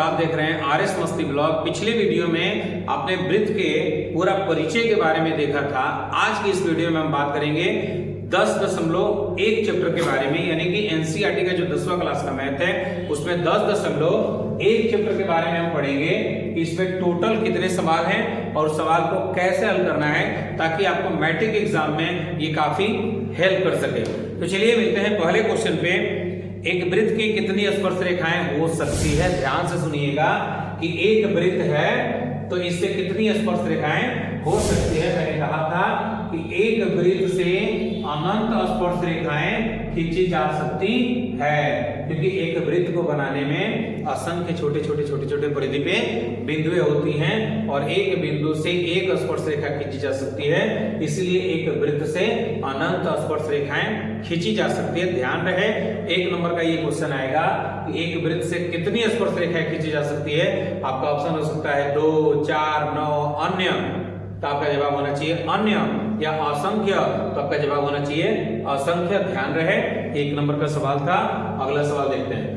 आप देख रहे हैं आरएस मस्ती ब्लॉग। पिछले वीडियो में आपने वृत्त के पूरा परिचय के बारे में देखा था। आज की इस वीडियो में हम बात करेंगे 10.1 चैप्टर के बारे में, यानी कि एनसीईआरटी का जो 10वां क्लास का मैथ है उसमें 10.1 चैप्टर के बारे में हम पढ़ेंगे। इसमें टोटल कितने सवाल हैं और सवाल को कैसे हल करना है ताकि आपको मैट्रिक एग्जाम में ये काफी हेल्प कर सके। तो चलिए मिलते हैं पहले क्वेश्चन पे। एक वृत्त की कितनी स्पर्श रेखाएं हो सकती है? ध्यान से सुनिएगा कि एक वृत्त है तो इससे कितनी स्पर्श रेखाएं हो सकती है। मैंने कहा था कि एक वृत्त से अनंत स्पर्श रेखाएं खींची जा सकती है, क्योंकि एक वृत्त को बनाने में असंख्य छोटे छोटे परिधि पे बिंदुएं होती हैं और एक बिंदु से एक स्पर्श रेखा खींची जा सकती है। इसलिए एक वृत्त से अनंत स्पर्श रेखाएं खींची जा सकती है। ध्यान रहे, 1 नंबर का ये क्वेश्चन आएगा कि एक वृत्त से कितनी स्पर्श रेखाएं खींची जा सकती है। आपका ऑप्शन हो सकता है 2, 4, 9, अन्य। तो आपका जवाब होना चाहिए अन्य, या असंख्य तो आपका जवाब होना चाहिए असंख्य। ध्यान रहे, 1 नंबर का सवाल था। अगला सवाल देखते हैं।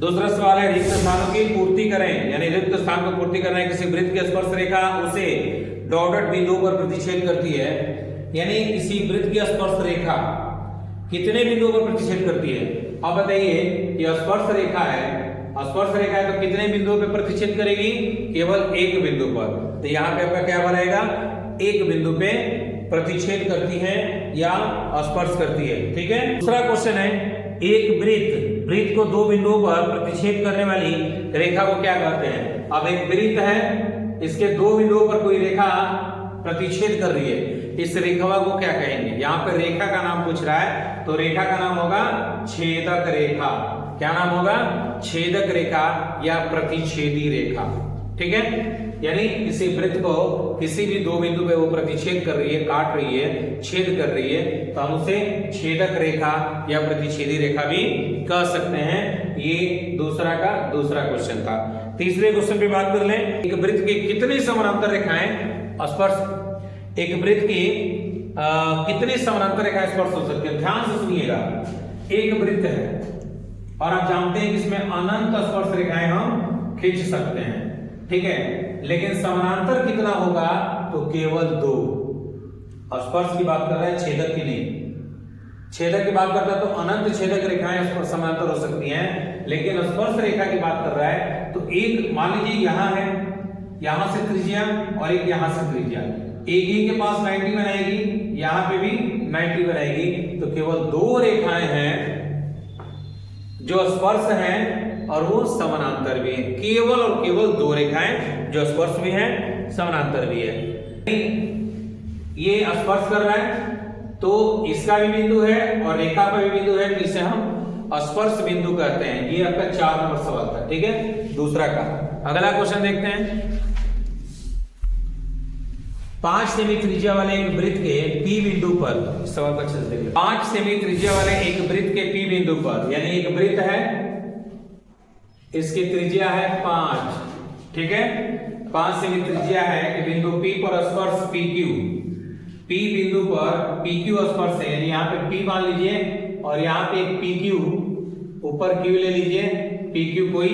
दूसरा सवाल है रिक्त स्थानों की पूर्ति करें, यानी रिक्त स्थान को पूर्ति करना है। किसी वृत्त की स्पर्श रेखा उसे डॉटेड बिंदुओं पर प्रतिच्छेद करती है, यानी किसी वृत्त की स्पर्श रेखा कितने बिंदुओं पर प्रतिच्छेद करती है। अब बताइए कि स्पर्श रेखा है, स्पर्श रेखा है तो कितने बिंदुओं पर प्रतिच्छेद करेगी? केवल एक बिंदु पर। तो यहाँ पे आपका क्या बनाएगा? एक बिंदु पे प्रतिच्छेद करती है या स्पर्श करती है। ठीक है। दूसरा क्वेश्चन है एक वृत्त को 2 बिंदुओं पर प्रतिच्छेद करने वाली रेखा को क्या कहते हैं? अब एक वृत्त है, इसके 2 बिंदुओं पर कोई रेखा प्रतिच्छेद कर रही है, इस रेखा को क्या कहेंगे? यहाँ पे रेखा का नाम पूछ रहा है, तो रेखा का नाम होगा छेदक रेखा। क्या नाम होगा? छेदक रेखा या प्रतिच्छेदी रेखा। ठीक है, यानी किसी वृत्त को किसी भी 2 बिंदु पे वो प्रतिच्छेद कर रही है, काट रही है, छेद कर रही है, तो हम उसे छेदक रेखा या प्रतिच्छेदी रेखा भी कह सकते हैं। ये दूसरा क्वेश्चन था। तीसरे क्वेश्चन पे बात कर लें। एक वृत्त की कितनी समानांतर रेखाएं स्पर्श, एक वृत्त की कितनी समानांतर रेखाएं स्पर्श हो सकती है? ध्यान से सुनिएगा। एक वृत्त है और आप जानते हैं कि इसमें अनंत स्पर्श रेखाएं हम खींच सकते हैं। ठीक है, लेकिन समानांतर कितना होगा? तो केवल 2। स्पर्श की बात कर रहा है, छेदक की नहीं। छेदक की बात करता है तो अनंत छेदक रेखाएं समानांतर हो सकती हैं, लेकिन स्पर्श रेखा की बात कर रहा है तो एक मान लीजिए यहां है, यहां से त्रिज्या और एक यहां से त्रिज्या, एक ही के पास 90 बनाएगी, यहां पे भी 90 बनाएगी, तो केवल 2 रेखाएं हैं जो स्पर्श हैं और वो समानांतर भी है। केवल और केवल 2 रेखाएं जो स्पर्श भी हैं, समानांतर भी है। ये स्पर्श कर रहा है तो इसका भी बिंदु है और रेखा का भी बिंदु है, तो इसे हम स्पर्श बिंदु कहते हैं। ये आपका 4 नंबर सवाल था। ठीक है, दूसरा का। अगला क्वेश्चन देखते हैं। 5 सेमी त्रिज्या वाले एक वृत्त के P बिंदु पर, सवाल को अच्छे से देखिए। 5 सेमी त्रिज्या वाले एक वृत्त के P बिंदु पर, यानी एक वृत्त है, इसकी त्रिज्या है 5। ठीक है, 5 सेमी त्रिज्या है कि बिंदु P पर स्पर्श PQ, P बिंदु पर PQ स्पर्श है, यानी यहाँ पे P मान लीजिए और यहाँ पे एक PQ, ऊपर Q ले लीजिए। PQ कोई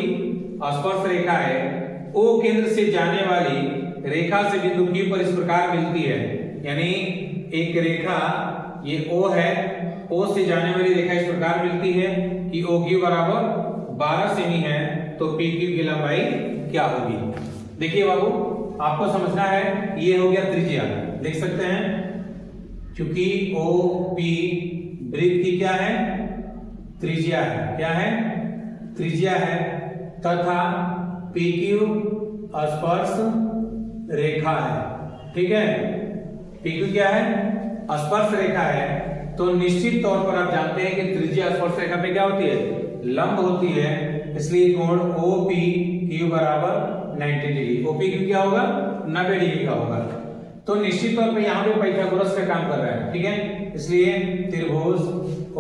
स्पर्श रेखा है। O केंद्र से जाने वाली रेखा से बिंदु Q पर इस प्रकार मिलती है, यानी एक रेखा ये O है, O से जाने वाली रेखा इस प्रकार मिलती है कि OQ बराबर 12 सेमी है, तो PQ की लंबाई क्या होगी? देखिए बाबू, आपको समझना है, ये हो गया त्रिज्या, देख सकते हैं, क्योंकि OP वृत्त की क्या है? त्रिज्या है। क्या है? त्रिज्या है, तथा PQ स्पर्श रेखा है। ठीक है, PQ क्या है? स्पर्श रेखा है। तो निश्चित तौर पर आप जानते हैं कि त्रिज्या स्पर्श रेखा पे क्या होती है? लंब होती है, इसलिए कोण OPQ बराबर 90 डिग्री। OPQ क्या होगा? 90 डिग्री का होगा। तो निश्चित तौर पे यहाँ पे पाइथागोरस का काम कर रहा है। ठीक है, इसलिए त्रिभुज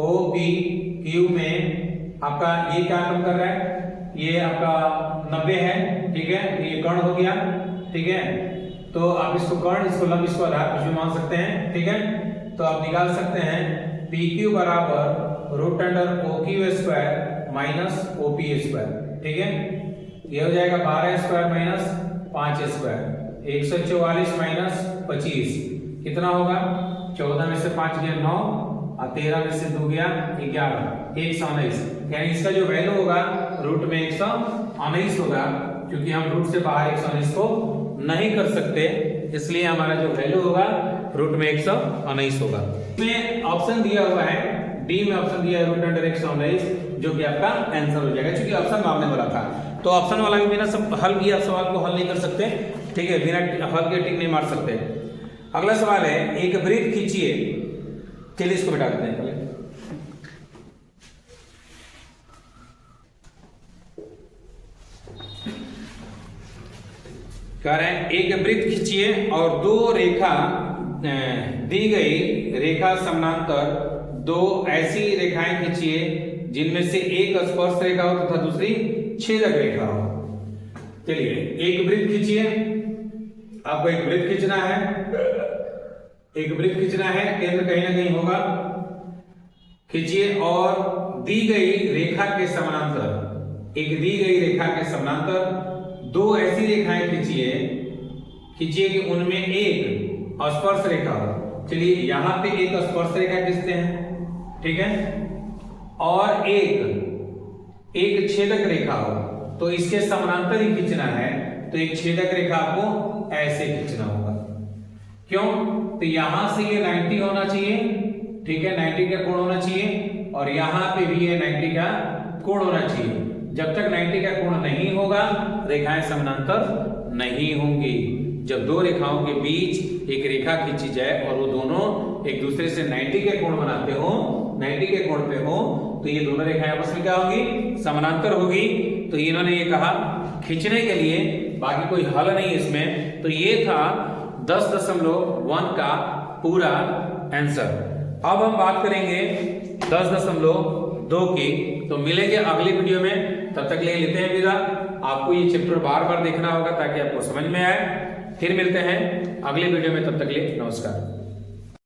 OPQ में आपका ये क्या काम कर रहा है? ये आपका 90 है। ठीक है, तो ये कर्ण हो गया। ठीक है, तो आप इसको कर्ण, इसको लंब, इसको आधार कुछ भी मान सकते हैं। ठीक है, तो आप निकाल सकते हैं PQ बराबर √OQ² माइनस OP स्क्वायर, ठीक है। ये हो जाएगा 12 स्क्वायर माइनस 5 स्क्वायर, 144 माइनस 25 कितना होगा, 14 में से 5 गया 9 और 13 में से 2 गया 11, 119। यानी इसका जो वैल्यू होगा रूट में 119 होगा, क्योंकि हम रूट से बाहर 119 को नहीं कर सकते, इसलिए हमारा जो वैल्यू होगा रूट में 119 होगा। इसमें ऑप्शन दिया हुआ है, डी में ऑप्शन दिया है रूट अंडर 119, जो कि आपका आंसर हो जाएगा, क्योंकि ऑप्शन मांगने वाला था। तो ऑप्शन वाला भी बिना सब हल किया सवाल को हल नहीं कर सकते, ठीक है, बिना हल के टिक नहीं मार सकते। अगला सवाल है, एक वृत्त खींचिए। चलिए इसको बिठा देते हैं पहले। कह रहे हैं एक वृत्त खींचिए और दो रेखा दी गई रेखा समानांतर दो ऐसी रेखाएं खींचिए जिनमें से एक स्पर्श रेखा हो तथा दूसरी छेदक रेखा हो। चलिए एक वृत्त खींचिए, आपको एक वृत्त खींचना है, एक वृत्त खींचना है, केंद्र कहीं ना कहीं होगा, खींचिए और दी गई रेखा के समानांतर, एक दी गई रेखा के समानांतर दो ऐसी रेखाएं खींचिए कि उनमें एक स्पर्श रेखा हो। चलिए यहां पे एक स्पर्श रेखा खींचते हैं, ठीक है, और एक छेदक रेखा हो, तो इसके समानांतर ही खींचना है, तो एक छेदक रेखा आपको ऐसे खींचना होगा। क्यों? तो यहां से ये 90 होना चाहिए, ठीक है, 90 का कोण होना चाहिए, और यहां पे भी ये 90 का कोण होना चाहिए। जब तक 90 का कोण नहीं होगा रेखाएं समानांतर नहीं होंगी। जब दो रेखाओं के बीच एक रेखा खींची जाए और वो दोनों एक दूसरे से 90 के कोण बनाते हो, 90 के कोण पे हो, तो ये दोनों रेखाएं आपस में क्या होगी, समानांतर होगी। तो इन्होंने ये कहा खींचने के लिए, बाकी कोई हल नहीं इसमें। तो ये था 10.1 का पूरा आंसर। अब हम बात करेंगे 10.2 की। तो मिलेंगे अगली वीडियो में, तब तक ले लेते हैं विदा। आपको ये चैप्टर बार बार देखना होगा ताकि आपको समझ में आए। फिर मिलते हैं अगले वीडियो में, तब तक के लिए नमस्कार।